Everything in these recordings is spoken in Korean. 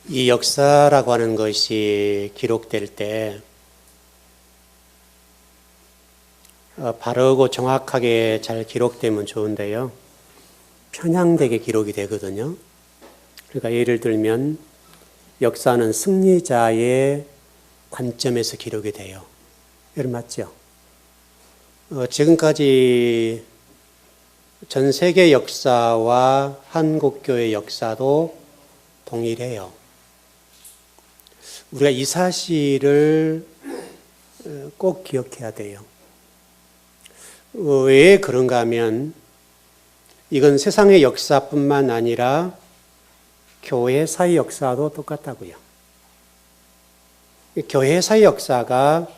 이 역사라고 하는 것이 기록될 때 바르고 정확하게 잘 기록되면 좋은데요. 편향되게 기록이 되거든요. 그러니까 예를 들면 역사는 승리자의 관점에서 기록이 돼요. 여러분 맞죠? 지금까지 전 세계 역사와 한국교회 역사도 동일해요. 우리가 이 사실을 꼭 기억해야 돼요. 왜 그런가 하면 이건 세상의 역사뿐만 아니라 교회사의 역사도 똑같다고요. 교회사의 역사가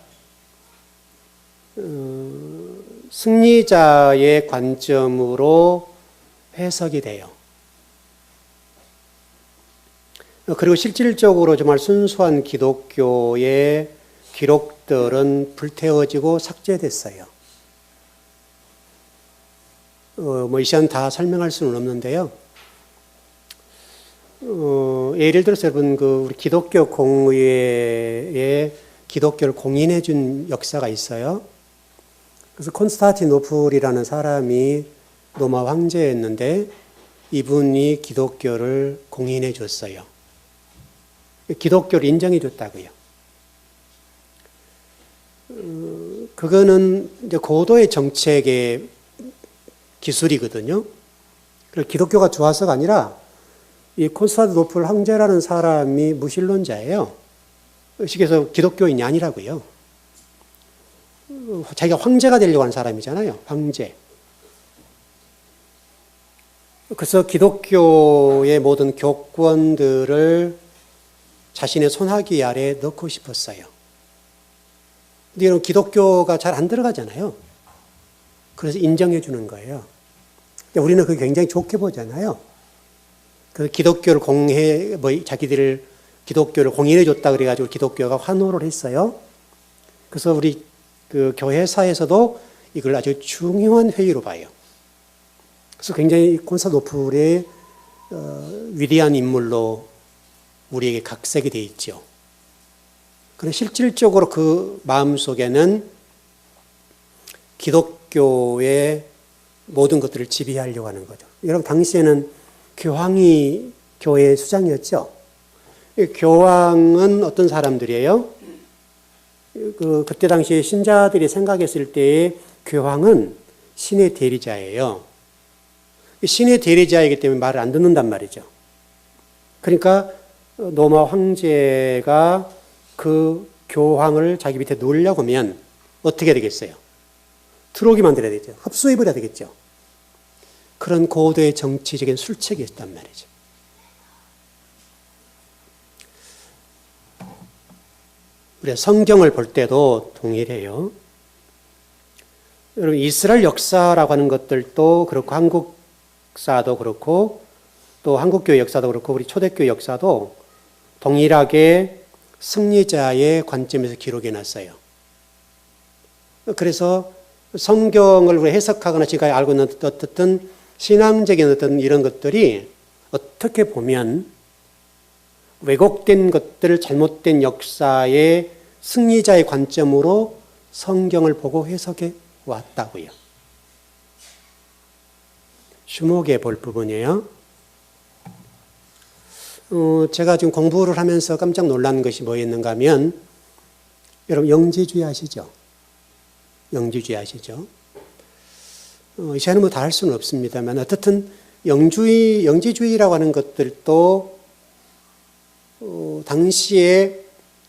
승리자의 관점으로 해석이 돼요. 그리고 실질적으로 정말 순수한 기독교의 기록들은 불태워지고 삭제됐어요. 이 시간 다 설명할 수는 없는데요. 예를 들어서 여러분, 우리 기독교 공의회에 기독교를 공인해 준 역사가 있어요. 그래서 콘스탄티노플이라는 사람이 로마 황제였는데 이분이 기독교를 공인해 줬어요. 기독교를 인정해 줬다고요. 그거는 이제 고도의 정책의 기술이거든요. 그래서 기독교가 좋아서가 아니라 이 콘스탄티노플 황제라는 사람이 무신론자예요. 의식에서 기독교인이 아니라고요. 자기가 황제가 되려고 하는 사람이잖아요. 황제. 그래서 기독교의 모든 교권들을 자신의 손아귀 아래에 넣고 싶었어요. 근데 이런 기독교가 잘 안 들어가잖아요. 그래서 인정해 주는 거예요. 우리는 그게 굉장히 좋게 보잖아요. 그 기독교를 자기들을 기독교를 공인해 줬다 그래가지고 기독교가 환호를 했어요. 그래서 우리 그 교회사에서도 이걸 아주 중요한 회의로 봐요. 그래서 굉장히 콘스탄티노플의 위대한 인물로 우리에게 각색이 되어 있죠. 그런데 실질적으로 그 마음속에는 기독교의 모든 것들을 지배하려고 하는 거죠. 여러분 당시에는 교황이 교회의 수장이었죠. 교황은 어떤 사람들이에요? 그때 당시에 신자들이 생각했을 때에 교황은 신의 대리자예요. 신의 대리자이기 때문에 말을 안 듣는단 말이죠. 그러니까 로마 황제가 그 교황을 자기 밑에 놓으려고 하면 어떻게 되겠어요? 들어오게 만들어야 되죠. 흡수해버려야 되겠죠. 그런 고도의 정치적인 술책이 있단 말이죠. 우리가 성경을 볼 때도 동일해요. 여러분 이스라엘 역사라고 하는 것들도 그렇고 한국사도 그렇고 또 한국교회 역사도 그렇고 우리 초대교회 역사도 동일하게 승리자의 관점에서 기록해 놨어요. 그래서 성경을 우리 해석하거나 지금까지 알고 있는 어떤 신앙적인 어떤 이런 것들이 어떻게 보면 왜곡된 것들, 잘못된 역사의 승리자의 관점으로 성경을 보고 해석해 왔다고요. 주목해 볼 부분이에요. 제가 지금 공부를 하면서 깜짝 놀란 것이 뭐였는가 하면 여러분 영지주의 아시죠? 영지주의 아시죠? 이 시간에 뭐 다 할 수는 없습니다만 어떻든 영지주의라고 하는 것들도 당시에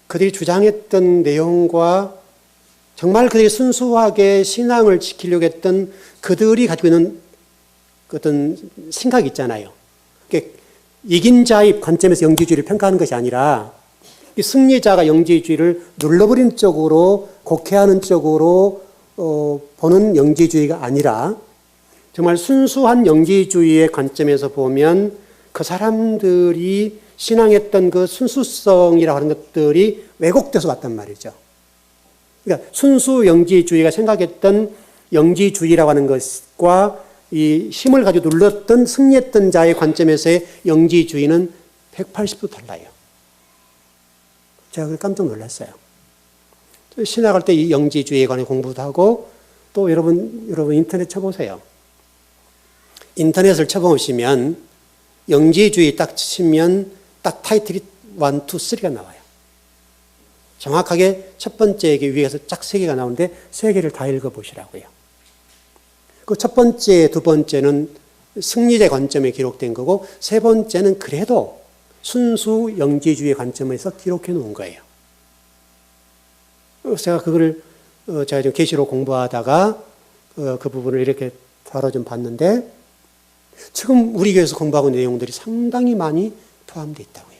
그들이 주장했던 내용과 정말 그들이 순수하게 신앙을 지키려고 했던 그들이 가지고 있는 어떤 생각이 있잖아요. 이긴 자의 관점에서 영지주의를 평가하는 것이 아니라 승리자가 영지주의를 눌러버리는 쪽으로 곡해하는 쪽으로 보는 영지주의가 아니라 정말 순수한 영지주의의 관점에서 보면 그 사람들이 신앙했던 그 순수성이라고 하는 것들이 왜곡돼서 왔단 말이죠. 그러니까 순수 영지주의가 생각했던 영지주의라고 하는 것과 이 힘을 가지고 눌렀던 승리했던 자의 관점에서의 영지주의는 180도 달라요. 제가 깜짝 놀랐어요. 신학할 때 이 영지주의에 관해 공부도 하고 또 여러분 인터넷 쳐보세요. 인터넷을 쳐보시면 영지주의 딱 치면 딱 타이틀이 1, 2, 3가 나와요. 정확하게 첫 번째 위에서 쫙 3개가 나오는데 3개를 다 읽어보시라고요. 그 첫 번째, 두 번째는 승리자의 관점에 기록된 거고 세 번째는 그래도 순수 영지주의 관점에서 기록해 놓은 거예요. 제가 그거를 제가 좀 계시록 공부하다가 그 부분을 이렇게 바로 좀 봤는데 지금 우리 교회에서 공부하고 있는 내용들이 상당히 많이 포함되어 있다고요.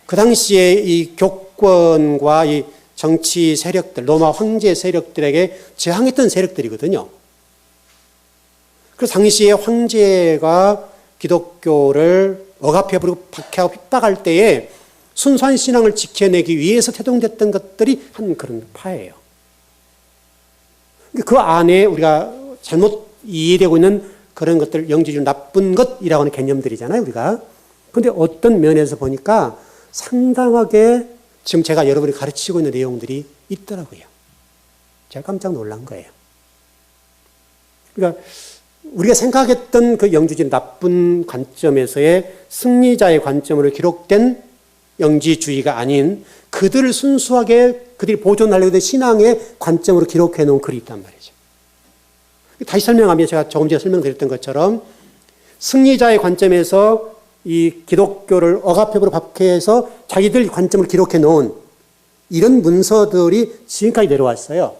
그 당시에 이 교권과 이 정치 세력들, 로마 황제 세력들에게 저항했던 세력들이거든요. 그래서 당시에 황제가 기독교를 억압해버리고 박해하고 핍박할 때에 순수한 신앙을 지켜내기 위해서 태동됐던 것들이 한 그런 파예요. 그 안에 우리가 잘못 이해되고 있는 그런 것들, 영지주의 나쁜 것이라고 하는 개념들이잖아요, 우리가. 그런데 어떤 면에서 보니까 상당하게 지금 제가 여러분이 가르치고 있는 내용들이 있더라고요. 제가 깜짝 놀란 거예요. 그러니까 우리가 생각했던 그 영지주의 나쁜 관점에서의 승리자의 관점으로 기록된 영지주의가 아닌 그들을 순수하게 그들이 보존하려고 했던 신앙의 관점으로 기록해 놓은 글이 있단 말이죠. 다시 설명하면 제가 조금 전에 설명드렸던 것처럼 승리자의 관점에서 이 기독교를 억압해버리고 박해해서 자기들 관점을 기록해 놓은 이런 문서들이 지금까지 내려왔어요.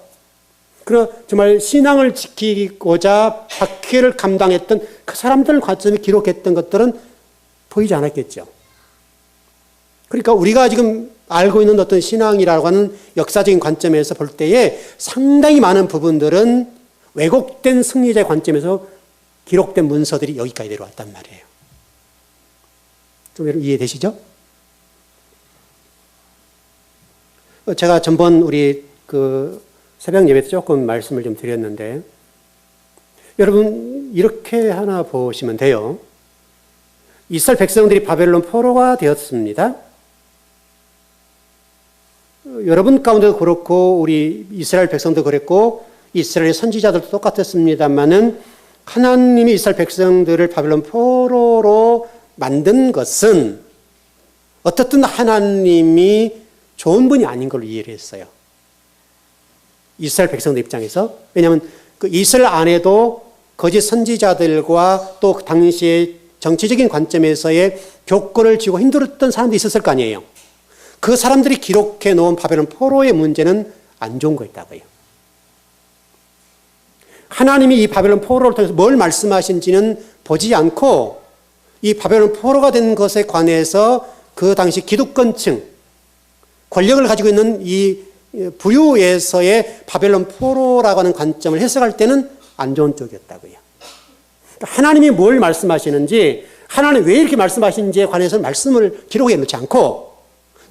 그러나 정말 신앙을 지키고자 박해를 감당했던 그 사람들 관점에 기록했던 것들은 보이지 않았겠죠. 그러니까 우리가 지금 알고 있는 어떤 신앙이라고 하는 역사적인 관점에서 볼 때에 상당히 많은 부분들은 왜곡된 승리자의 관점에서 기록된 문서들이 여기까지 내려왔단 말이에요. 좀 이해되시죠? 제가 전번 우리 그 새벽 예배 때 조금 말씀을 좀 드렸는데 여러분 이렇게 하나 보시면 돼요. 이스라엘 백성들이 바벨론 포로가 되었습니다. 여러분 가운데도 그렇고 우리 이스라엘 백성도 그랬고 이스라엘 선지자들도 똑같았습니다만은 하나님이 이스라엘 백성들을 바벨론 포로로 만든 것은 어떻든 하나님이 좋은 분이 아닌 걸로 이해를 했어요. 이스라엘 백성들 입장에서. 왜냐하면 그 이스라엘 안에도 거짓 선지자들과 또 당시의 정치적인 관점에서의 교권을 쥐고 힘들었던 사람도 있었을 거 아니에요. 그 사람들이 기록해 놓은 바벨론 포로의 문제는 안 좋은 거였다고요. 하나님이 이 바벨론 포로를 통해서 뭘 말씀하신지는 보지 않고 이 바벨론 포로가 된 것에 관해서 그 당시 기득권층, 권력을 가지고 있는 이 부유에서의 바벨론 포로라고 하는 관점을 해석할 때는 안 좋은 쪽이었다고요. 하나님이 뭘 말씀하시는지, 하나님 왜 이렇게 말씀하시는지에 관해서는 말씀을 기록해 놓지 않고,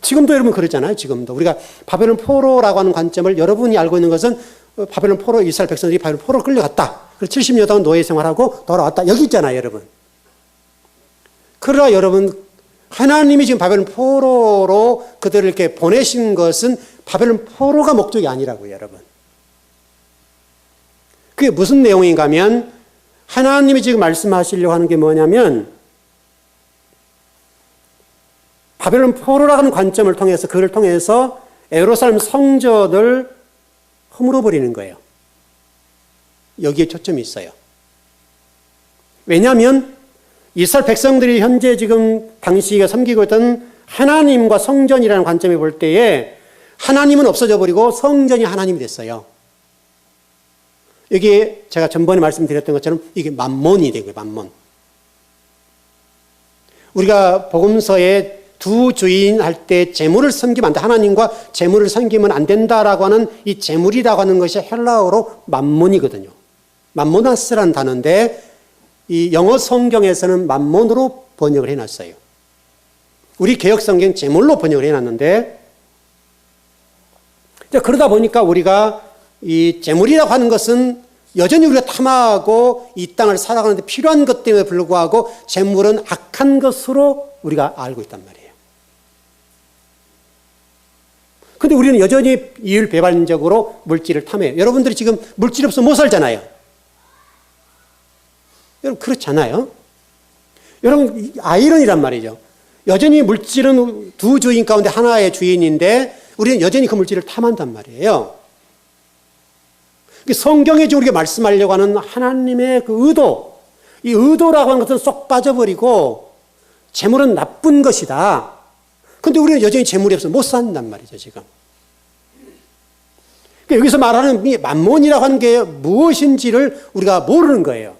지금도 여러분 그러잖아요. 지금도 우리가 바벨론 포로라고 하는 관점을 여러분이 알고 있는 것은 바벨론 포로, 이스라엘 백성들이 바벨론 포로로 끌려갔다. 그래서 70년 동안 노예 생활하고 돌아왔다. 여기 있잖아요, 여러분. 그러나 여러분, 하나님이 지금 바벨론 포로로 그들을 이렇게 보내신 것은 바벨론 포로가 목적이 아니라고요, 여러분. 그게 무슨 내용인가 하면 하나님이 지금 말씀하시려고 하는 게 뭐냐면 바벨론 포로라는 관점을 통해서 그를 통해서 예루살렘 성전을 허물어 버리는 거예요. 여기에 초점이 있어요. 왜냐하면 이스라엘 백성들이 현재 지금 당시에 섬기고 있던 하나님과 성전이라는 관점에 볼 때에 하나님은 없어져 버리고 성전이 하나님이 됐어요. 여기에 제가 전번에 말씀드렸던 것처럼 이게 만몬이 된 거예요. 만몬. 우리가 복음서에 두 주인 할 때 재물을 섬기면 안 돼. 하나님과 재물을 섬기면 안 된다라고 하는 이 재물이라고 하는 것이 헬라어로 만몬이거든요. 만모나스라는 단어인데 이 영어 성경에서는 만몬으로 번역을 해놨어요. 우리 개역 성경 재물로 번역을 해놨는데 그러다 보니까 우리가 이 재물이라고 하는 것은 여전히 우리가 탐하고 이 땅을 살아가는데 필요한 것 때문에 불구하고 재물은 악한 것으로 우리가 알고 있단 말이에요. 근데 우리는 여전히 이율배반적으로 물질을 탐해요. 여러분들이 지금 물질 없으면 못 살잖아요. 여러분 그렇잖아요. 여러분 아이러니란 말이죠. 여전히 물질은 두 주인 가운데 하나의 주인인데 우리는 여전히 그 물질을 탐한단 말이에요. 성경에 지금 우리가 말씀하려고 하는 하나님의 그 의도, 이 의도라고 하는 것은 쏙 빠져버리고 재물은 나쁜 것이다. 근데 우리는 여전히 재물이 없어서 못 산단 말이죠, 지금. 그러니까 여기서 말하는 이 만몬이라고 하는 게 무엇인지를 우리가 모르는 거예요.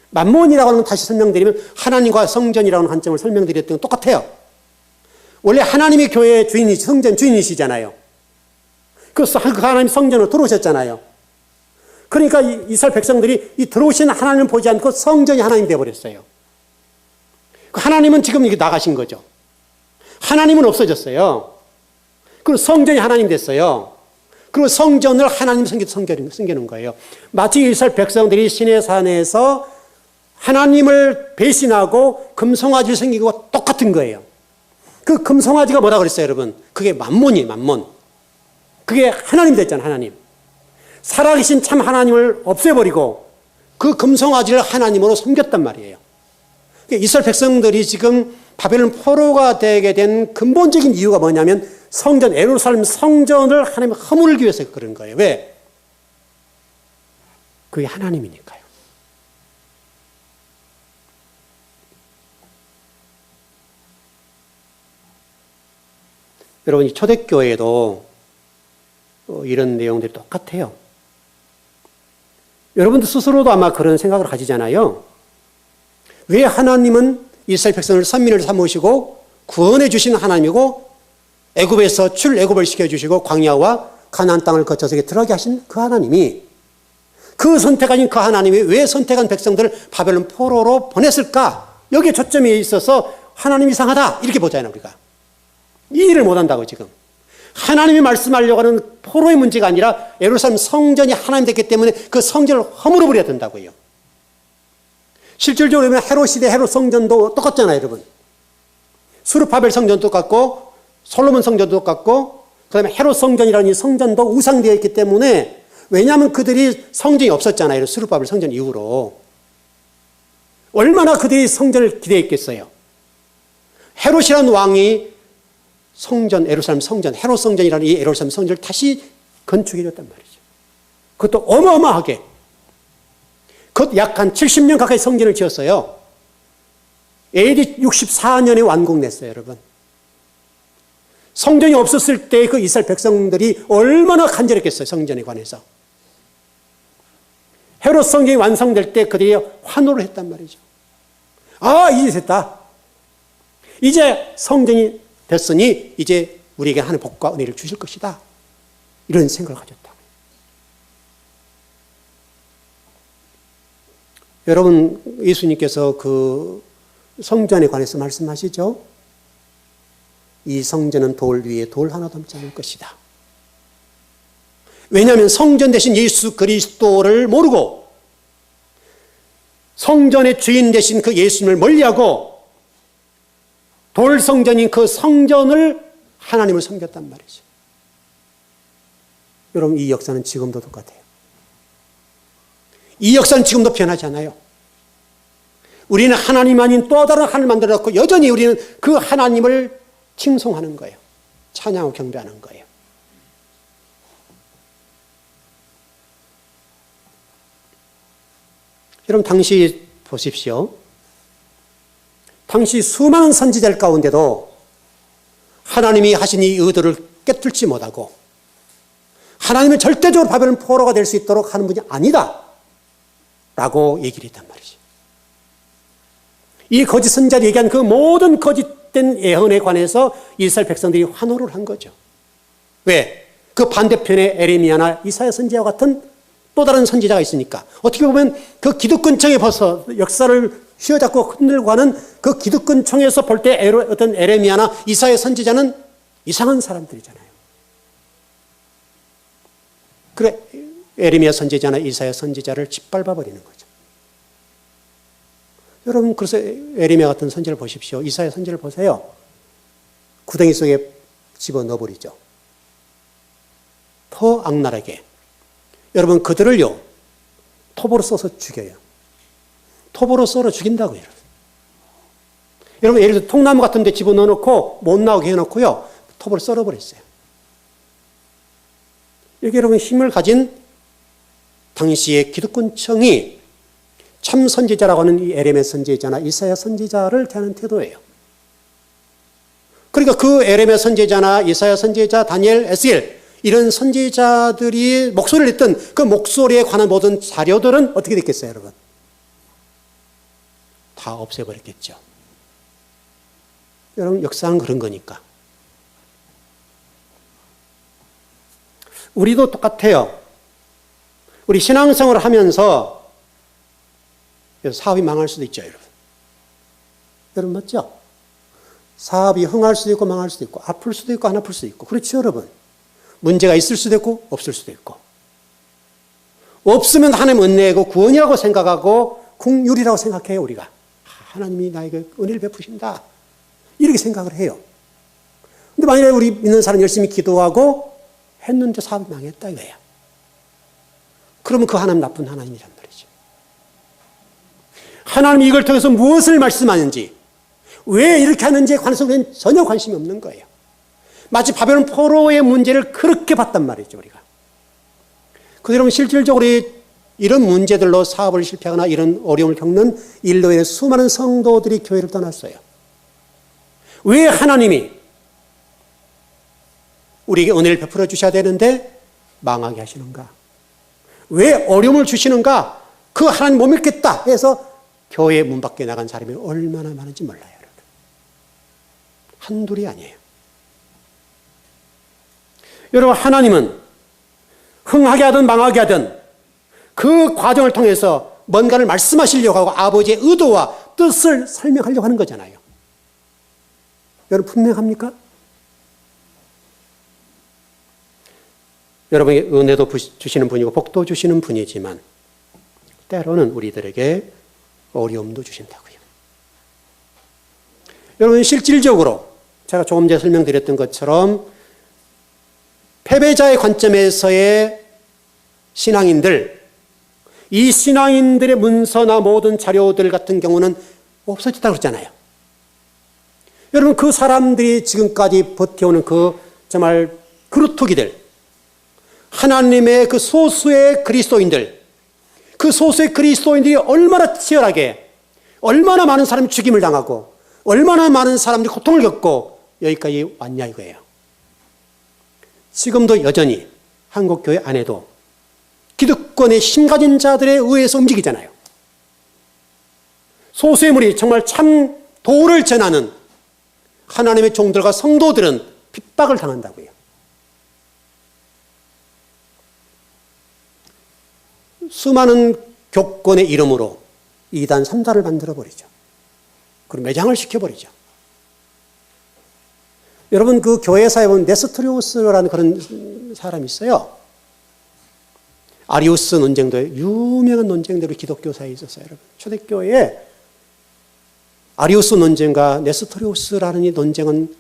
만몬이라고 하는 건 다시 설명드리면 하나님과 성전이라고 하는 관점을 설명드렸던 건 똑같아요. 원래 하나님이 교회의 성전 주인이시잖아요. 그 하나님 성전으로 들어오셨잖아요. 그러니까 이스라엘 백성들이 이 들어오신 하나님을 보지 않고 성전이 하나님 되어버렸어요. 하나님은 지금 이게 나가신 거죠. 하나님은 없어졌어요. 그리고 성전이 하나님 됐어요. 그리고 성전을 하나님 섬기는 거예요. 마치 이스라엘 백성들이 시내산에서 하나님을 배신하고 금송아지를 섬기고 똑같은 거예요. 그 금송아지가 뭐라 그랬어요, 여러분? 그게 만몬이에요, 만몬. 그게 하나님 됐잖아요, 하나님. 살아계신 참 하나님을 없애버리고 그 금송아지를 하나님으로 섬겼단 말이에요. 이스라엘 백성들이 지금 바벨론 포로가 되게 된 근본적인 이유가 뭐냐면 성전, 예루살렘 성전을 하나님 허물기 위해서 그런 거예요. 왜? 그게 하나님이니까요. 여러분, 이 초대교회도 이런 내용들이 똑같아요. 여러분들 스스로도 아마 그런 생각을 가지잖아요. 왜 하나님은 이스라엘 백성을 선민을 삼으시고 구원해 주신 하나님이고 애굽에서 출애굽을 시켜주시고 광야와 가나안 땅을 거쳐서 들어가게 하신 그 하나님이 그 선택하신 그 하나님이 왜 선택한 백성들을 바벨론 포로로 보냈을까? 여기에 초점이 있어서 하나님 이상하다 이렇게 보잖아요. 우리가 이해를 못한다고 지금. 하나님이 말씀하려고 하는 포로의 문제가 아니라 예루살렘 성전이 하나님 됐기 때문에 그 성전을 허물어버려야 된다고요. 실질적으로 보면 헤롯 시대 헤롯 성전도 똑같잖아요, 여러분. 수르바벨 성전도 똑같고 솔로몬 성전도 똑같고 그다음에 헤롯 성전이라는 이 성전도 우상되어 있기 때문에 왜냐하면 그들이 성전이 없었잖아요. 수르바벨 성전 이후로. 얼마나 그들이 성전을 기대했겠어요. 헤롯이라는 왕이 성전, 예루살렘 성전, 헤롯 성전이라는 이 예루살렘 성전을 다시 건축해 줬단 말이죠. 그것도 어마어마하게. 그것 약 한 70년 가까이 성전을 지었어요. AD 64년에 완공됐어요, 여러분. 성전이 없었을 때 그 이스라엘 백성들이 얼마나 간절했겠어요, 성전에 관해서. 헤롯 성전이 완성될 때 그들이 환호를 했단 말이죠. 아, 이제 됐다. 이제 성전이 됐으니 이제 우리에게 하는 복과 은혜를 주실 것이다. 이런 생각을 가졌다. 여러분, 예수님께서 그 성전에 관해서 말씀하시죠. 이 성전은 돌 위에 돌 하나도 남지 않을 것이다. 왜냐하면 성전 대신 예수 그리스도를 모르고 성전의 주인 대신 그 예수님을 멀리하고 돌 성전인 그 성전을 하나님을 섬겼단 말이죠. 여러분, 이 역사는 지금도 똑같아요. 이 역사는 지금도 변하지 않아요. 우리는 하나님 아닌 또 다른 하나님을 만들어놓고 여전히 우리는 그 하나님을 칭송하는 거예요. 찬양하고 경배하는 거예요. 여러분, 당시 보십시오. 당시 수많은 선지자들 가운데도 하나님이 하신 이 의도를 깨뚫지 못하고 하나님은 절대적으로 바벨론 포로가 될 수 있도록 하는 분이 아니다 라고 얘기를 했단 말이죠. 이 거짓 선지자들이 얘기한 그 모든 거짓된 예언에 관해서 이스라엘 백성들이 환호를 한 거죠. 왜? 그 반대편에 에레미야나 이사야 선지자와 같은 또 다른 선지자가 있으니까. 어떻게 보면 그 기득권층에 벗어 역사를 휘어잡고 흔들고 하는 그 기득권층에서 볼 때 어떤 에레미야나 이사야 선지자는 이상한 사람들이잖아요. 그래, 에레미야 선지자나 이사야 선지자를 짓밟아 버리는 거죠. 여러분, 그래서 에레미야 같은 선지를 보십시오. 이사야 선지를 보세요. 구덩이 속에 집어넣어버리죠. 더 악랄하게. 여러분, 그들을요, 톱으로 써서 죽여요. 톱으로 썰어 죽인다고요. 여러분, 예를 들어 통나무 같은 데 집어넣어놓고 못 나오게 해놓고요, 톱으로 썰어버렸어요. 이렇게 여러분, 힘을 가진 당시의 기득권층이 참 선지자라고 하는 이 에레미야 선지자나 이사야 선지자를 대하는 태도예요. 그러니까 그 에레미야 선지자나 이사야 선지자, 다니엘, 에스겔 이런 선지자들이 목소리를 냈던 그 목소리에 관한 모든 자료들은 어떻게 됐겠어요, 여러분? 다 없애버렸겠죠. 여러분, 역사는 그런 거니까. 우리도 똑같아요. 우리 신앙생활을 하면서 사업이 망할 수도 있죠, 여러분. 여러분, 맞죠? 사업이 흥할 수도 있고 망할 수도 있고 아플 수도 있고 안 아플 수도 있고 그렇죠, 여러분. 문제가 있을 수도 있고 없을 수도 있고. 없으면 하나님 은혜고 구원이라고 생각하고 긍휼이라고 생각해요, 우리가. 하나님이 나에게 은혜를 베푸신다. 이렇게 생각을 해요. 근데 만약에 우리 믿는 사람 열심히 기도하고 했는데 사업이 망했다 이거예요. 그러면 그 하나님 나쁜 하나님이란 말이죠. 하나님이 이걸 통해서 무엇을 말씀하는지, 왜 이렇게 하는지에 관해서 우리는 전혀 관심이 없는 거예요. 마치 바벨론 포로의 문제를 그렇게 봤단 말이죠, 우리가. 그래서 여러분, 실질적으로 이런 문제들로 사업을 실패하거나 이런 어려움을 겪는 일로 인해 수많은 성도들이 교회를 떠났어요. 왜 하나님이 우리에게 은혜를 베풀어 주셔야 되는데 망하게 하시는가? 왜 어려움을 주시는가? 그 하나님 못 믿겠다 해서 교회 문 밖에 나간 사람이 얼마나 많은지 몰라요, 여러분. 한둘이 아니에요. 여러분, 하나님은 흥하게 하든 망하게 하든 그 과정을 통해서 뭔가를 말씀하시려고 하고 아버지의 의도와 뜻을 설명하려고 하는 거잖아요. 여러분, 분명합니까? 여러분에게 은혜도 주시는 분이고 복도 주시는 분이지만 때로는 우리들에게 어려움도 주신다고요. 여러분, 실질적으로 제가 조금 전에 설명드렸던 것처럼 패배자의 관점에서의 신앙인들, 이 신앙인들의 문서나 모든 자료들 같은 경우는 없어졌다고 그랬잖아요. 여러분, 그 사람들이 지금까지 버텨오는 그 정말 그루터기들, 하나님의 그 소수의 그리스도인들, 그 소수의 그리스도인들이 얼마나 치열하게, 얼마나 많은 사람이 죽임을 당하고, 얼마나 많은 사람들이 고통을 겪고 여기까지 왔냐 이거예요. 지금도 여전히 한국교회 안에도 기득권의 힘 가진 자들에 의해서 움직이잖아요. 소수의 무리, 정말 참 도를 전하는 하나님의 종들과 성도들은 핍박을 당한다고요. 수많은 교권의 이름으로 2단, 3단을 만들어버리죠. 그리고 매장을 시켜버리죠. 여러분, 그 교회사에 보면 네스토리우스라는 그런 사람이 있어요. 아리우스 논쟁도 유명한 논쟁대로 기독교사에 있었어요, 여러분. 초대교회에 아리우스 논쟁과 네스토리우스라는 이 논쟁은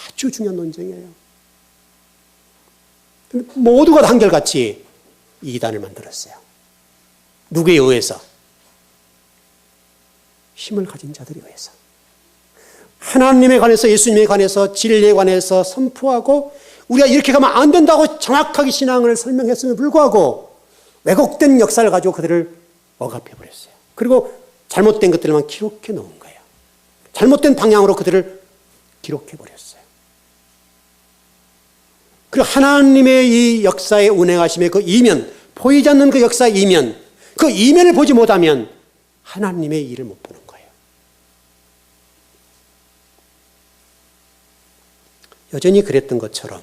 아주 중요한 논쟁이에요. 모두가 한결같이 이단을 만들었어요. 누구에 의해서? 힘을 가진 자들에 의해서. 하나님에 관해서, 예수님에 관해서, 진리에 관해서 선포하고 우리가 이렇게 가면 안 된다고 정확하게 신앙을 설명했음에도 불구하고 왜곡된 역사를 가지고 그들을 억압해버렸어요. 그리고 잘못된 것들만 기록해 놓은 거예요. 잘못된 방향으로 그들을 기록해버렸어요. 그리고 하나님의 이 역사의 운행하심의 그 이면, 보이지 않는 그 역사의 이면, 그 이면을 보지 못하면 하나님의 일을 못 보는 거예요. 여전히 그랬던 것처럼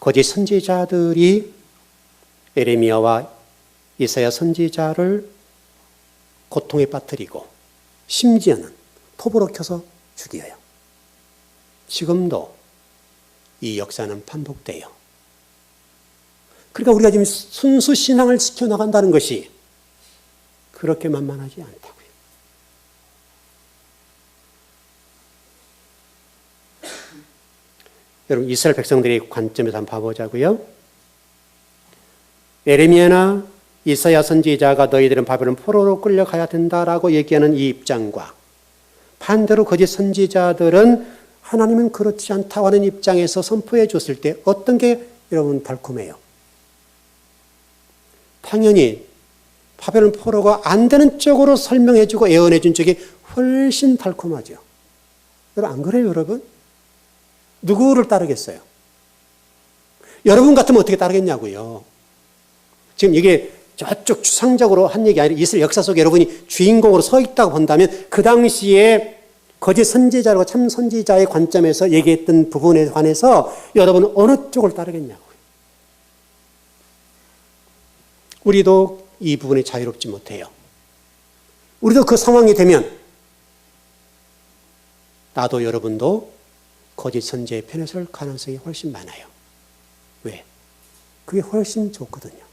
거짓 선지자들이 에레미야와 이사야 선지자를 고통에 빠뜨리고 심지어는 톱으로 켜서 죽여요. 지금도 이 역사는 반복돼요. 그러니까 우리가 지금 순수 신앙을 지켜나간다는 것이 그렇게 만만하지 않다고요. 여러분 이스라엘 백성들의 관점에서 한번 봐보자고요. 예레미야나 이사야 선지자가 너희들은 바벨론 포로로 끌려가야 된다라고 얘기하는 이 입장과 반대로 거짓 선지자들은 하나님은 그렇지 않다고 하는 입장에서 선포해 줬을 때 어떤 게 여러분 달콤해요? 당연히 바벨론 포로가 안 되는 쪽으로 설명해 주고 예언해 준 쪽이 훨씬 달콤하죠. 여러분 안 그래요, 여러분? 누구를 따르겠어요? 여러분 같으면 어떻게 따르겠냐고요. 지금 이게 저쪽 추상적으로 한 얘기 아니라 이스라엘 역사 속에 여러분이 주인공으로 서 있다고 본다면 그 당시에 거짓 선지자라고 참 선지자의 관점에서 얘기했던 부분에 관해서 여러분은 어느 쪽을 따르겠냐고요. 우리도 이 부분에 자유롭지 못해요. 우리도 그 상황이 되면 나도 여러분도 거짓 선지자의 편에 설 가능성이 훨씬 많아요. 왜? 그게 훨씬 좋거든요.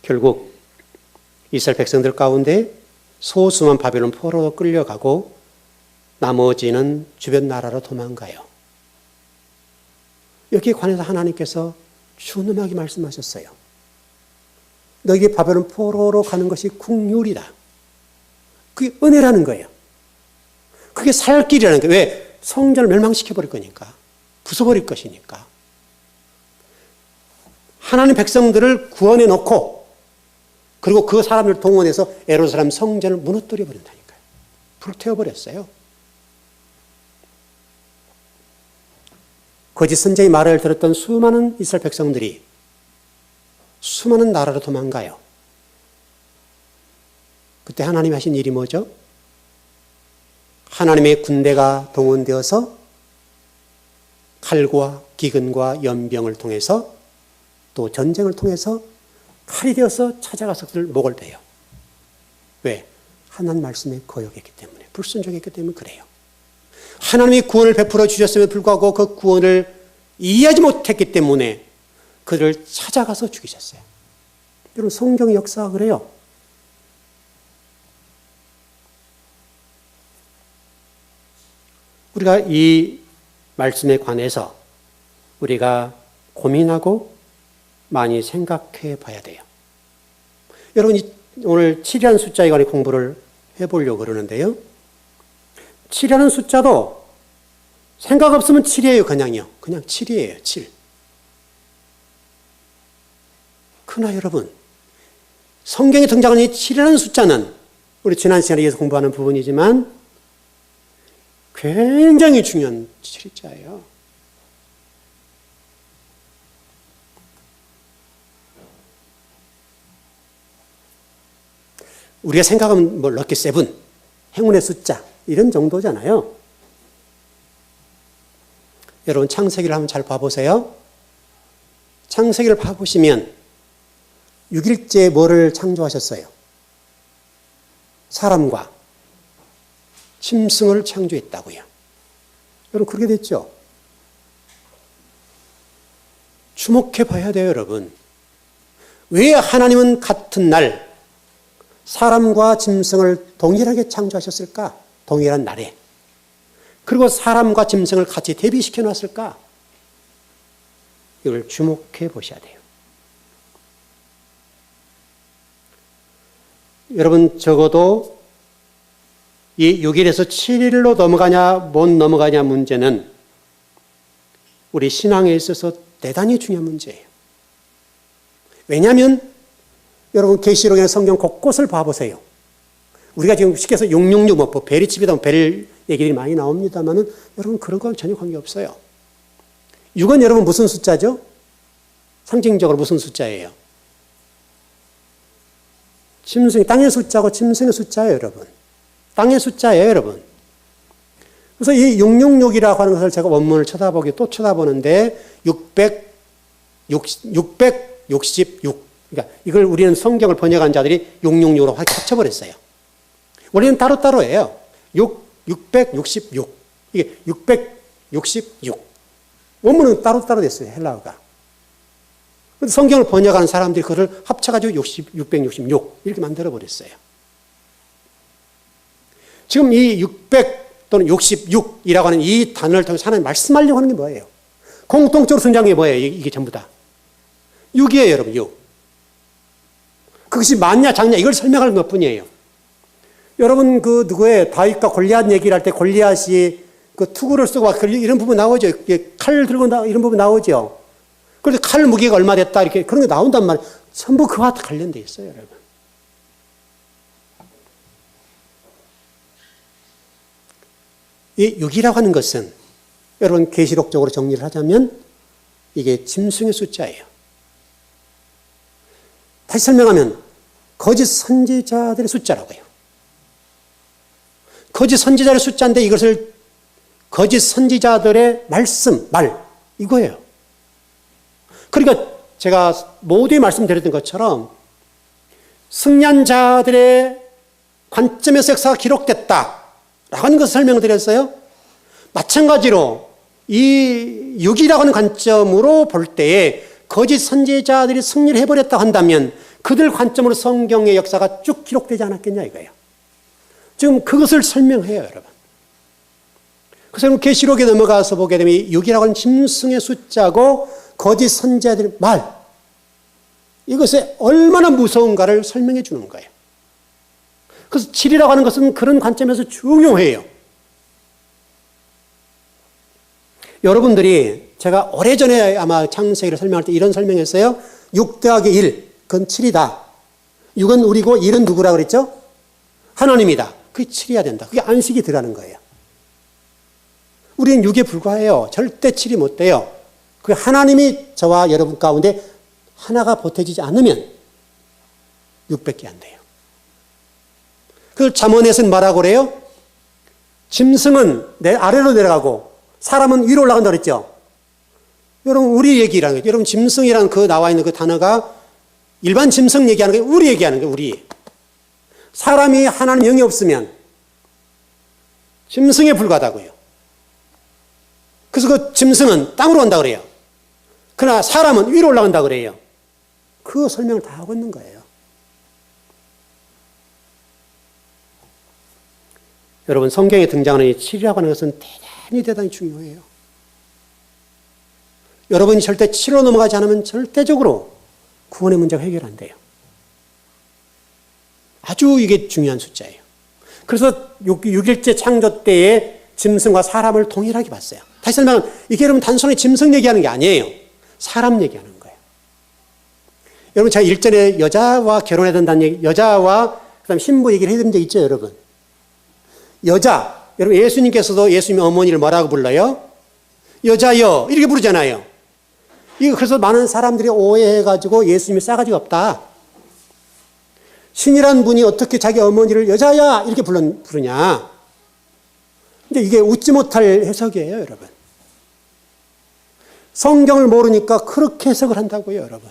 결국 이스라엘 백성들 가운데 소수만 바벨론 포로로 끌려가고 나머지는 주변 나라로 도망가요. 여기에 관해서 하나님께서 준엄하게 말씀하셨어요. 너희가 바벨론 포로로 가는 것이 국률이다. 그게 은혜라는 거예요. 그게 살 길이라는 거예요. 왜? 성전을 멸망시켜버릴 거니까. 부숴버릴 것이니까. 하나님 백성들을 구원해 놓고 그리고 그 사람을 동원해서 예루살렘 성전을 무너뜨려 버린다니까요. 불태워버렸어요. 거짓 선지자의 말을 들었던 수많은 이스라엘 백성들이 수많은 나라로 도망가요. 그때 하나님이 하신 일이 뭐죠? 하나님의 군대가 동원되어서 칼과 기근과 연병을 통해서 또 전쟁을 통해서 칼이 되어서 찾아가서 그들 목을 베요. 왜? 하나님 말씀에 거역했기 때문에, 불순종했기 때문에 그래요. 하나님이 구원을 베풀어 주셨음에도 불구하고 그 구원을 이해하지 못했기 때문에 그들을 찾아가서 죽이셨어요. 여러분 성경 역사가 그래요. 우리가 이 말씀에 관해서 우리가 고민하고 많이 생각해 봐야 돼요. 여러분 오늘 7이라는 숫자에 관해 공부를 해보려고 그러는데요. 7이라는 숫자도 생각 없으면 7이에요. 그냥요. 그냥 7이에요. 7. 그러나 여러분 성경에 등장하는 이 7이라는 숫자는 우리 지난 시간에 이어서 공부하는 부분이지만 굉장히 중요한 7자예요. 우리가 생각하면 뭐 럭키 세븐, 행운의 숫자 이런 정도잖아요. 여러분 창세기를 한번 잘 봐보세요. 창세기를 봐보시면 6일째에 뭐를 창조하셨어요? 사람과 짐승을 창조했다고요. 여러분 그렇게 됐죠? 주목해 봐야 돼요, 여러분. 왜 하나님은 같은 날 사람과 짐승을 동일하게 창조하셨을까? 동일한 날에. 그리고 사람과 짐승을 같이 대비시켜 놨을까? 이걸 주목해 보셔야 돼요. 여러분 적어도 이 6일에서 7일로 넘어가냐 못 넘어가냐 문제는 우리 신앙에 있어서 대단히 중요한 문제예요. 왜냐하면 여러분 계시록이나 성경 곳곳을 봐보세요. 우리가 지금 쉽게 해서 666, 뭐 베리칩이다 벨 얘기들이 많이 나옵니다만은 여러분 그런 건 전혀 관계없어요. 6은 여러분 무슨 숫자죠? 상징적으로 무슨 숫자예요? 짐승, 땅의 숫자고 짐승의 숫자예요, 여러분. 땅의 숫자예요, 여러분. 그래서 이 666이라고 하는 것을 제가 원문을 쳐다보기 또 쳐다보는데 666. 그러니까 이걸 우리는 성경을 번역한 자들이 666으로 합쳐버렸어요. 원래는 따로따로예요. 666. 이게 666. 원문은 따로따로 됐어요, 헬라어가. 성경을 번역하는 사람들이 그걸 합쳐가지고 666 이렇게 만들어버렸어요. 지금 이 600 또는 66이라고 하는 이 단어를 통해서 하나님 말씀하려고 하는 게 뭐예요? 공통적으로 등장한 게 뭐예요? 이게 전부 다. 6이에요, 여러분, 6. 그것이 많냐, 작냐, 이걸 설명하는 것 뿐이에요. 여러분, 누구의 다윗과 골리앗 얘기를 할 때 골리앗이 투구를 쓰고 막 이런 부분 나오죠. 칼을 들고 이런 부분 나오죠. 그래서 칼 무게가 얼마 됐다, 이렇게 그런 게 나온단 말이에요. 전부 그와 관련되어 있어요, 여러분. 이 6이라고 하는 것은 여러분 계시록적으로 정리를 하자면 이게 짐승의 숫자예요. 다시 설명하면 거짓 선지자들의 숫자라고 해요. 거짓 선지자의 숫자인데 이것을 거짓 선지자들의 말씀, 말 이거예요. 그러니까 제가 모두에 말씀드렸던 것처럼 승리자들의 관점에서 역사가 기록됐다라고 하는 것을 설명드렸어요. 마찬가지로 이 6이라고 하는 관점으로 볼 때에 거짓 선지자들이 승리를 해버렸다고 한다면 그들 관점으로 성경의 역사가 쭉 기록되지 않았겠냐 이거예요. 지금 그것을 설명해요, 여러분. 그래서 계시록에 넘어가서 보게 되면 6이라고 하는 짐승의 숫자고 거짓 선지자들의 말 이것이 얼마나 무서운가를 설명해 주는 거예요. 그래서 7이라고 하는 것은 그런 관점에서 중요해요. 여러분들이 제가 오래전에 아마 창세기를 설명할 때 이런 설명했어요. 6 더하기 1, 그건 7이다. 6은 우리고 1은 누구라 그랬죠? 하나님이다. 그게 7이어야 된다. 그게 안식이 들어가는 거예요. 우리는 6에 불과해요. 절대 7이 못 돼요. 그 하나님이 저와 여러분 가운데 하나가 보태지지 않으면 6밖에 안 돼요. 그걸 잠언에서는 뭐라고 그래요? 짐승은 내 아래로 내려가고 사람은 위로 올라간다고 그랬죠? 여러분, 우리 얘기라는 거예요. 여러분, 짐승이라는 그 나와 있는 그 단어가 일반 짐승 얘기하는 게 우리 얘기하는 거예요, 우리. 사람이 하나님 영이 없으면 짐승에 불과하다고요. 그래서 그 짐승은 땅으로 간다고 그래요. 그러나 사람은 위로 올라간다고 그래요. 그 설명을 다 하고 있는 거예요. 여러분, 성경에 등장하는 이 7이라고 하는 것은 대단히 중요해요. 여러분이 절대 7로 넘어가지 않으면 절대적으로 구원의 문제가 해결 안 돼요. 아주 이게 중요한 숫자예요. 그래서 6일째 창조 때에 짐승과 사람을 동일하게 봤어요. 다시 설명하면 이게 여러분 단순히 짐승 얘기하는 게 아니에요. 사람 얘기하는 거예요. 여러분 제가 일전에 여자와 결혼해야 된다는 얘기, 여자와 그다음 신부 얘기를 해드린 적 있죠, 여러분. 여자, 여러분 예수님께서도 예수님의 어머니를 뭐라고 불러요? 여자여 이렇게 부르잖아요. 이거 그래서 많은 사람들이 오해해가지고 예수님이 싸가지가 없다. 신이란 분이 어떻게 자기 어머니를 여자야 이렇게 부르냐. 근데 이게 웃지 못할 해석이에요, 여러분. 성경을 모르니까 그렇게 해석을 한다고요, 여러분.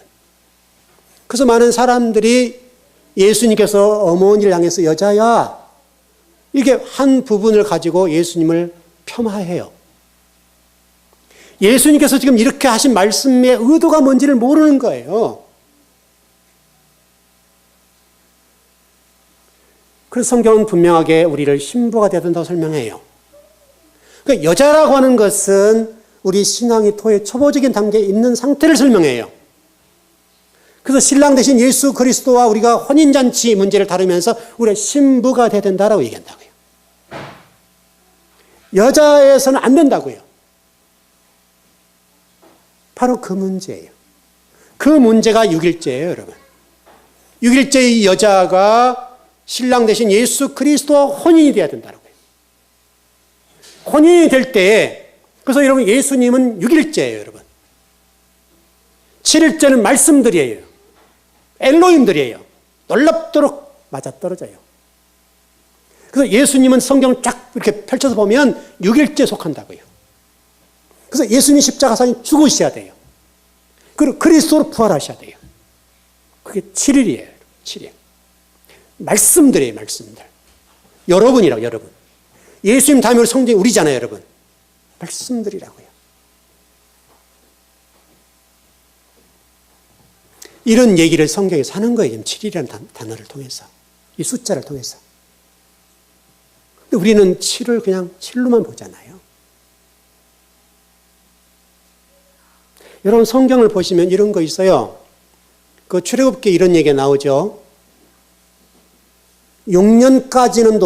그래서 많은 사람들이 예수님께서 어머니를 향해서 여자야 이게 한 부분을 가지고 예수님을 폄하해요. 예수님께서 지금 이렇게 하신 말씀의 의도가 뭔지를 모르는 거예요. 그래서 성경은 분명하게 우리를 신부가 되어야 된다고 설명해요. 그러니까 여자라고 하는 것은 우리 신앙의 토의 초보적인 단계에 있는 상태를 설명해요. 그래서 신랑 대신 예수 그리스도와 우리가 혼인잔치 문제를 다루면서 우리가 신부가 되어야 된다고 얘기한다고요. 여자에서는 안 된다고요. 바로 그 문제예요. 그 문제가 6일째예요, 여러분. 6일째의 여자가 신랑 대신 예수 그리스도와 혼인이 되어야 된다고요. 혼인이 될 때에, 그래서 여러분 예수님은 6일째예요, 여러분. 7일째는 말씀들이에요. 엘로힘들이에요. 놀랍도록 맞아떨어져요. 그래서 예수님은 성경을 쫙 이렇게 펼쳐서 보면 6일째 속한다고요. 그래서 예수님 십자가상에 죽으셔야 돼요. 그리고 그리스도로 부활하셔야 돼요. 그게 7일이에요. 7일. 말씀들이에요, 말씀들. 여러분이라고, 여러분. 예수님 다음에 성경이 우리잖아요, 여러분. 말씀들이라고요. 이런 얘기를 성경에서 하는 거예요. 지금 7이라는 단어를 통해서. 이 숫자를 통해서. 근데 우리는 7을 그냥 7로만 보잖아요. 여러분 성경을 보시면 이런 거 있어요. 그 출애굽기에 이런 얘기가 나오죠. 6년까지는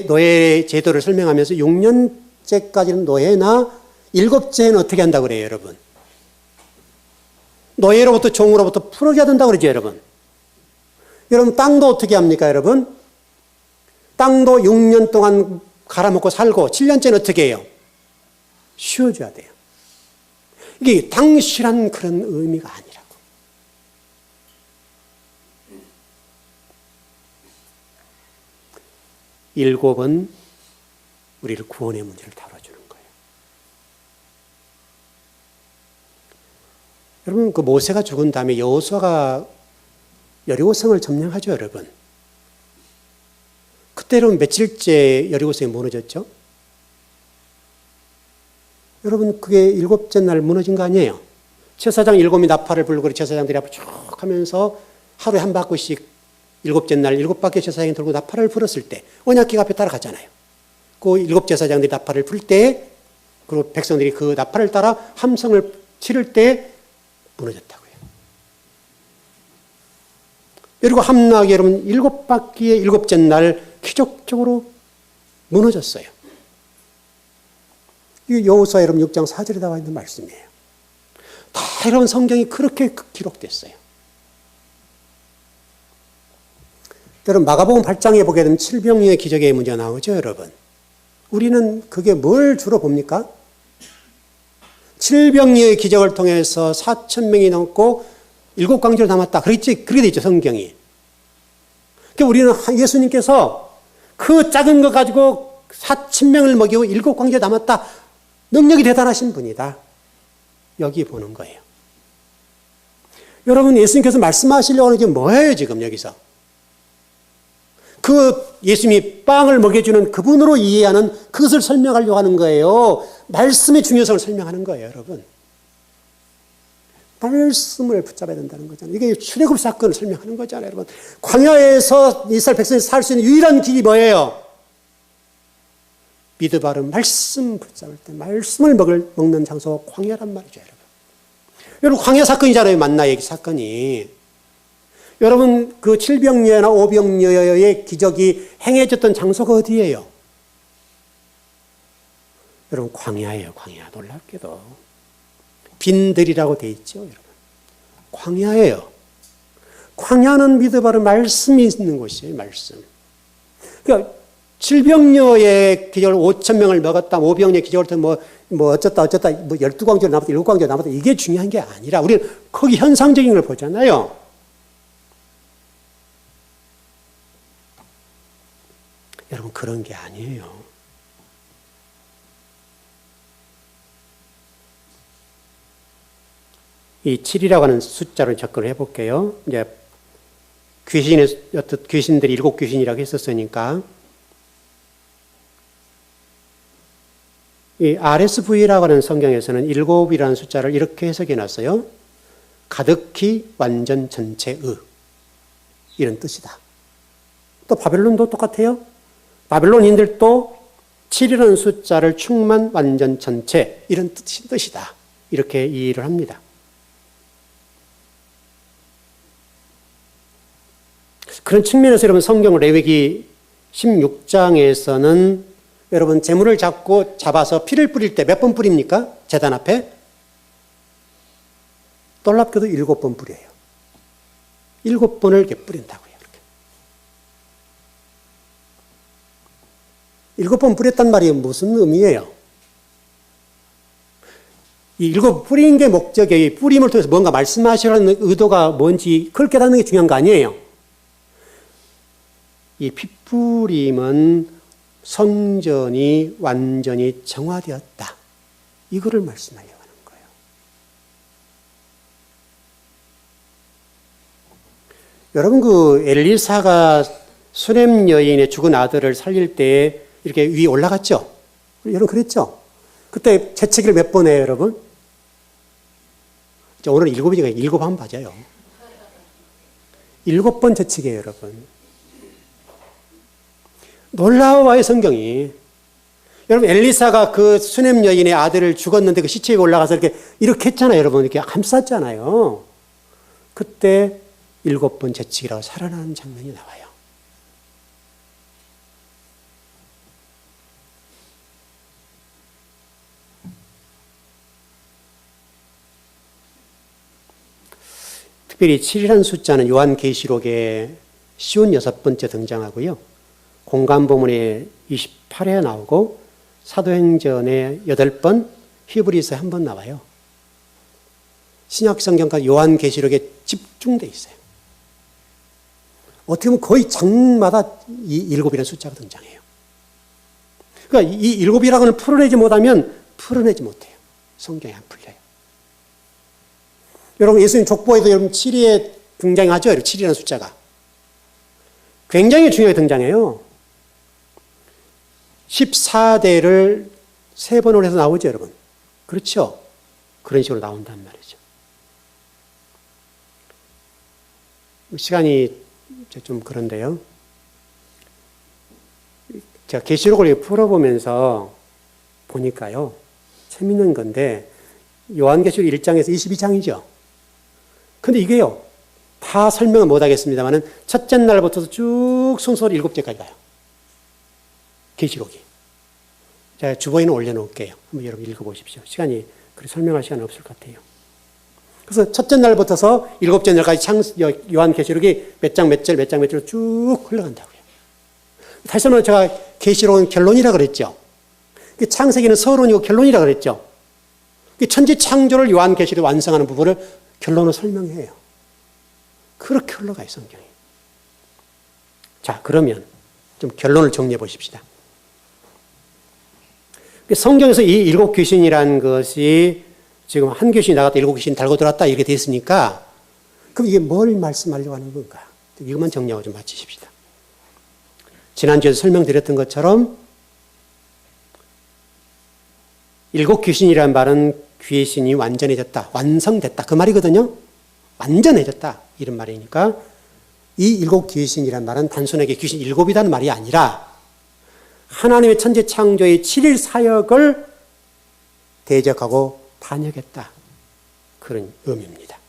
노예 제도를 설명하면서 6년째까지는 노예나 7째는 어떻게 한다고 그래요, 여러분? 노예로부터 종으로부터 풀어줘야 된다고 그러죠, 여러분. 여러분 땅도 어떻게 합니까, 여러분? 땅도 6년 동안 갈아먹고 살고 7년째는 어떻게 해요? 쉬어줘야 돼요. 이게 당실한 그런 의미가 아니라고. 일곱은 우리를 구원의 문제를 다뤄주는 거예요. 여러분, 그 모세가 죽은 다음에 여호수아가 여리고성을 점령하죠, 여러분. 그때는 며칠째 여리고성이 무너졌죠? 여러분, 그게 7째 날 무너진 거 아니에요? 제사장 7이 나팔을 불고 제사장들이 앞으로 쭉 하면서 하루에 한 바퀴씩 7째 날 7바퀴 제사장이 돌고 나팔을 불었을 때 언약궤 앞에 따라가잖아요. 그 7 제사장들이 나팔을 불 때, 그리고 백성들이 그 나팔을 따라 함성을 치를 때 무너졌다고요. 그리고 함락이 여러분 7바퀴의 7째 날 기적적으로 무너졌어요. 이 여호수아 여러분 6장 4절에 나와 있는 말씀이에요. 다 이런 성경이 그렇게 기록됐어요. 여러분 마가복음 8장에 보게 되면 칠병이의 기적의 문제가 나오죠, 여러분. 우리는 그게 뭘 주로 봅니까? 칠병이의 기적을 통해서 4,000명이 넘고 7광주를 남았다. 그렇게 돼 있죠, 성경이. 그러니까 우리는 예수님께서 그 작은 거 가지고 4,000명을 먹이고 7광주에 남았다. 능력이 대단하신 분이다. 여기 보는 거예요. 여러분, 예수님께서 말씀하시려고 하는 게 뭐예요, 지금 여기서? 그 예수님이 빵을 먹여주는 그분으로 이해하는 그것을 설명하려고 하는 거예요. 말씀의 중요성을 설명하는 거예요, 여러분. 말씀을 붙잡아야 된다는 거잖아요. 이게 출애굽 사건을 설명하는 거잖아요, 여러분. 광야에서 이스라엘 백성이 살 수 있는 유일한 길이 뭐예요? 믿어 바른 말씀 붙잡을 때 말씀을 먹는 장소가 광야란 말이죠, 여러분. 여러분 광야 사건이잖아요, 만나의 사건이. 여러분 그 칠병여나 오병여의 기적이 행해졌던 장소가 어디예요? 여러분 광야예요, 광야. 놀랍게도 빈들이라고 돼 있죠, 여러분. 광야예요. 광야는 믿어 바른 말씀이 있는 곳이에요, 말씀. 그러니까 칠병여의 기적을 5,000명을 먹었다, 오병여의 기적을 뭐 어쩌다, 뭐 12광주를 남았다, 7광주를 남았다, 이게 중요한 게 아니라 우리는 거기 현상적인 걸 보잖아요. 여러분, 그런 게 아니에요. 이 7이라고 하는 숫자로 접근을 해볼게요. 이제 귀신들이 7귀신이라고 했었으니까. 이 RSV라고 하는 성경에서는 7이라는 숫자를 이렇게 해석해 놨어요. 가득히 완전 전체의 이런 뜻이다. 또 바벨론도 똑같아요. 바벨론인들도 7이라는 숫자를 충만 완전 전체 이런 뜻이다. 이렇게 이해를 합니다. 그런 측면에서 여러분 성경 레위기 16장에서는 여러분 제물을 잡아서 피를 뿌릴 때 몇 번 뿌립니까? 제단 앞에? 놀랍게도 7번 뿌려요. 7번을 이렇게 뿌린다고요. 이렇게. 7번 뿌렸단 말이 무슨 의미예요? 이 7번 뿌린 게 목적이에요. 이 뿌림을 통해서 뭔가 말씀하시려는 의도가 뭔지 그걸 깨닫는 게 중요한 거 아니에요? 이 핏뿌림은 성전이 완전히 정화되었다. 이거를 말씀하려고 하는 거예요. 여러분 그 엘리사가 수넴 여인의 죽은 아들을 살릴 때 이렇게 위에 올라갔죠? 여러분 그랬죠? 그때 재채기를 몇 번 해요, 여러분? 오늘은 7이니까 7 한번 봐줘요. 7번 저치기예요, 여러분. 놀라워요, 성경이. 여러분, 엘리사가 그 수넴 여인의 아들을 죽었는데 그 시체 위에 올라가서 이렇게 했잖아요, 여러분. 이렇게 감쌌잖아요. 그때 7번 저치기라고 살아나는 장면이 나와요. 특별히 7이라는 숫자는 요한계시록에 쉬운 6번째 등장하고요. 공관보문에 28회 나오고 사도행전에 8번, 히브리서에 1번 나와요. 신약성경과 요한계시록에 집중되어 있어요. 어떻게 보면 거의 장마다 이 7이라는 숫자가 등장해요. 그러니까 이 7이라고는 풀어내지 못하면 풀어내지 못해요. 성경이 안 풀려요. 여러분, 예수님 족보에도 여러분 7에 등장하죠? 7이라는 숫자가. 굉장히 중요하게 등장해요. 14대를 3번으로 해서 나오죠, 여러분. 그렇죠? 그런 식으로 나온단 말이죠. 시간이 좀 그런데요. 제가 계시록을 풀어보면서 보니까요. 재밌는 건데 요한계시록 1장에서 22장이죠. 근데 이게요. 다 설명은 못하겠습니다만 첫째 날부터 쭉 순서로 7제까지 가요. 계시록이. 제가 주보에는 올려놓을게요. 한번 여러분 읽어보십시오. 시간이 그렇게 설명할 시간은 없을 것 같아요. 그래서 첫째 날부터서 7째 날까지 요한계시록이 몇 장 몇 절 몇 장 몇 절로 쭉 흘러간다고요. 다시 한번 제가 계시록은 결론이라 그랬죠. 창세기는 서론이고 결론이라 그랬죠. 천지 창조를 요한계시록이 완성하는 부분을 결론으로 설명해요. 그렇게 흘러가요, 성경이. 자, 그러면 좀 결론을 정리해 보십시다. 성경에서 이 7 귀신이라는 것이 지금 한 귀신이 나갔다 7 귀신이 달고 들어왔다 이렇게 되어 있으니까 그럼 이게 뭘 말씀하려고 하는 건가? 이것만 정리하고 좀 마치십시다. 지난주에도 설명드렸던 것처럼 7 귀신이라는 말은 귀신이 완전해졌다, 완성됐다 그 말이거든요. 완전해졌다 이런 말이니까 이 7 귀신이라는 말은 단순하게 귀신 7이라는 말이 아니라 하나님의 천지 창조의 7일 사역을 대적하고 반역했다. 그런 의미입니다.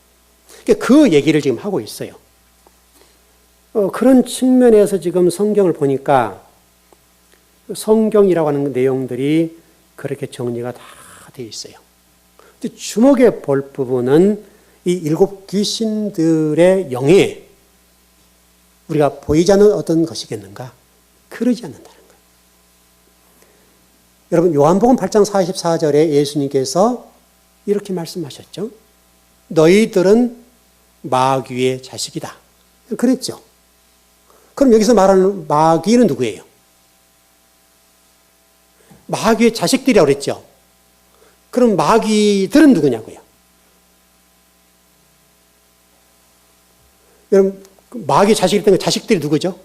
그 얘기를 지금 하고 있어요. 그런 측면에서 지금 성경을 보니까 성경이라고 하는 내용들이 그렇게 정리가 다 되어 있어요. 주목해 볼 부분은 이 7 귀신들의 영에 우리가 보이지 않는 어떤 것이겠는가? 그러지 않는다는 거예요. 여러분, 요한복음 8장 44절에 예수님께서 이렇게 말씀하셨죠. 너희들은 마귀의 자식이다. 그랬죠. 그럼 여기서 말하는 마귀는 누구예요? 마귀의 자식들이라고 그랬죠. 그럼 마귀들은 누구냐고요? 여러분, 마귀의 자식이 때문에 자식들이 누구죠?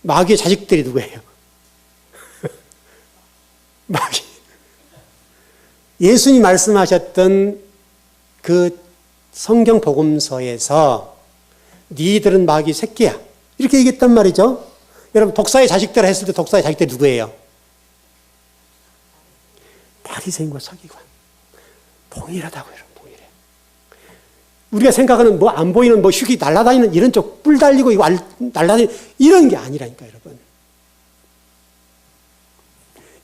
마귀의 자식들이 누구예요? 마귀. 예수님이 말씀하셨던 그 성경 복음서에서 니들은 마귀 새끼야. 이렇게 얘기했단 말이죠. 여러분, 독사의 자식들 했을 때 독사의 자식들이 누구예요? 바리새인과 서기관. 동일하다고요, 여러분. 동일해. 우리가 생각하는 안 보이는 휙이 날아다니는 이런 쪽 뿔 달리고 이거 날아다니는 이런 게 아니라니까, 여러분.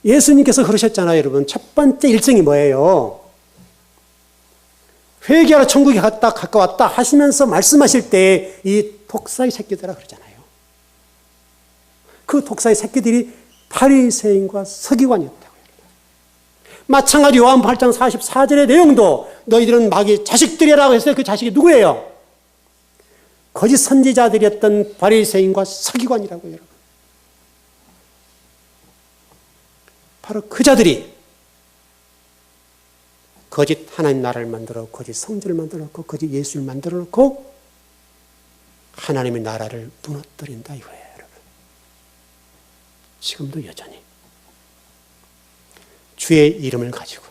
예수님께서 그러셨잖아요, 여러분. 첫 번째 일정이 뭐예요? 회개하러 천국에 가까웠다 하시면서 말씀하실 때 이 독사의 새끼들아 그러잖아요. 그 독사의 새끼들이 바리새인과 서기관이었다고요. 마찬가지 요한 8장 44절의 내용도 너희들은 마귀의 자식들이라고 했어요. 그 자식이 누구예요? 거짓 선지자들이었던 바리새인과 서기관이라고요, 여러분. 바로 그 자들이 거짓 하나님 나라를 만들어 거짓 성전을 만들어 놓고 거짓 예수를 만들어 놓고 하나님의 나라를 무너뜨린다 이거예요, 여러분. 지금도 여전히 주의 이름을 가지고